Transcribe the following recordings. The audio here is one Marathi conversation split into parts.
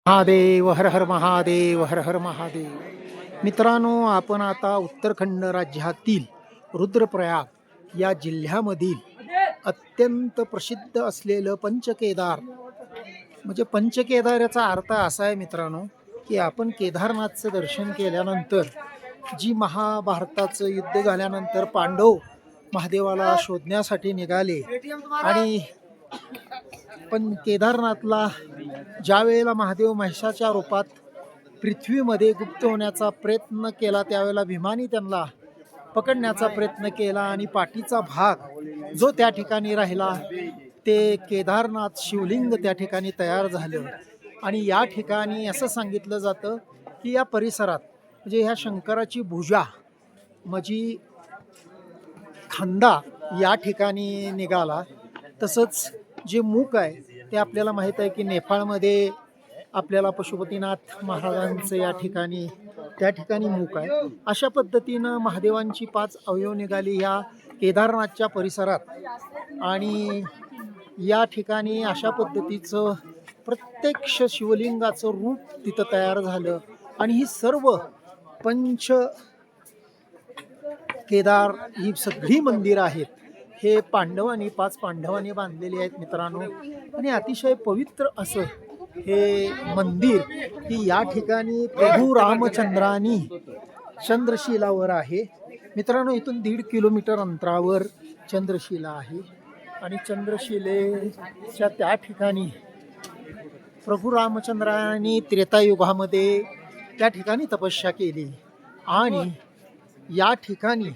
महादेव हर हर महादेव हर हर महादेव. मित्रांनो, आपण आता उत्तराखंड राज्यातील रुद्रप्रयाग या जिल्ह्यामधील अत्यंत प्रसिद्ध असलेलं पंचकेदार म्हणजे पंचकेदार याचा अर्थ असा आहे मित्रांनो, की आपण केदारनाथचं दर्शन केल्यानंतर जी महाभारताचं युद्ध झाल्यानंतर पांडव महादेवाला शोधण्यासाठी निघाले आणि पण केदारनाथला ज्या वेळेला महादेव महिषाच्या रूपात पृथ्वीमध्ये गुप्त होण्याचा प्रयत्न केला त्यावेळेला भीमानी त्यांना पकडण्याचा प्रयत्न केला आणि पाठीचा भाग जो त्या ठिकाणी राहिला ते केदारनाथ शिवलिंग त्या ठिकाणी तयार झालं. आणि या ठिकाणी असं सांगितलं जातं की या परिसरात म्हणजे ह्या शंकराची भुजा म्हणजे खांदा या ठिकाणी निघाला. तसंच जे मूक आहे ते आपल्याला माहीत आहे की नेपाळमध्ये आपल्याला पशुपतीनाथ महाराजांचं या ठिकाणी त्या ठिकाणी मूक आहे. अशा पद्धतीनं महादेवांची 5 अवयव निघाली या केदारनाथच्या परिसरात आणि या ठिकाणी अशा पद्धतीचं प्रत्यक्ष शिवलिंगाचं रूप तिथं तयार झालं. आणि ही सर्व पंच केदार ही सगळी मंदिरं आहेत हे 5 पांडवांनी बांधलेली आहेत मित्रांनो. आणि अतिशय पवित्र असं हे मंदिर की या ठिकाणी प्रभू रामचंद्रानी चंद्रशिलावर आहे मित्रांनो. इथून 1.5 किलोमीटर अंतरावर चंद्रशिला आहे आणि चंद्रशिलेच्या त्या ठिकाणी प्रभू रामचंद्रांनी त्रेतायुगामध्ये त्या ठिकाणी तपस्या केली. आणि या ठिकाणी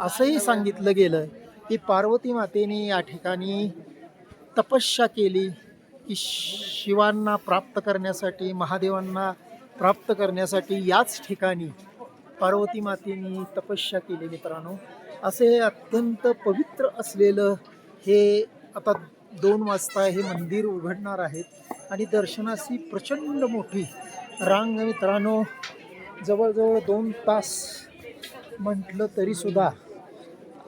असंही सांगितलं गेलं की पार्वती मातेने या ठिकाणी तपस्या केली की शिवांना प्राप्त करण्यासाठी महादेवांना प्राप्त करण्यासाठी याच ठिकाणी पार्वती मातेने तपस्या केली मित्रांनो. असे अत्यंत पवित्र असलेलं हे आता 2 वाजता हे मंदिर उघडणार आहेत आणि दर्शनाची प्रचंड मोठी रांग मित्रांनो. जवळजवळ 2 तास म्हटलं तरीसुद्धा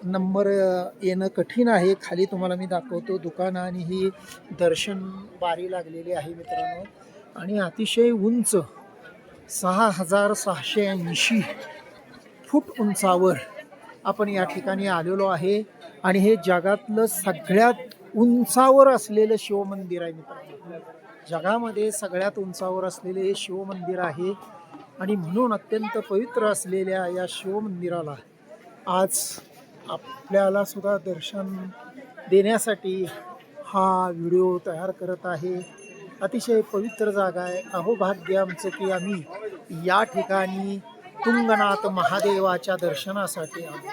नंबर येणं कठीण आहे. खाली तुम्हाला मी दाखवतो दुकानं आणि ही दर्शन बारी लागलेली आहे मित्रांनो. आणि अतिशय उंच 6680 फूट उंचावर आपण या ठिकाणी आलेलो आहे. आणि हे जगातलं सगळ्यात उंचावर असलेलं शिवमंदिर आहे मित्रांनो. जगामध्ये सगळ्यात उंचावर असलेले हे शिवमंदिर आहे. आणि म्हणून अत्यंत पवित्र असलेल्या या शिवमंदिराला आज आपल्याला सुद्धा दर्शन देण्यासाठी हा व्हिडिओ तयार करत आहे. अतिशय पवित्र जागा आहे. अहो भाग्य आमचं की आम्ही या ठिकाणी तुंगनाथ महादेवाच्या दर्शनासाठी आलो.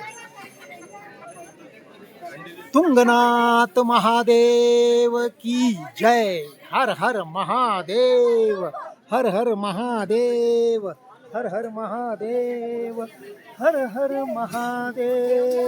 तुंगनाथ महादेव की जय. हर हर महादेव हर हर महादेव हर हर महादेव हर हर महादेव.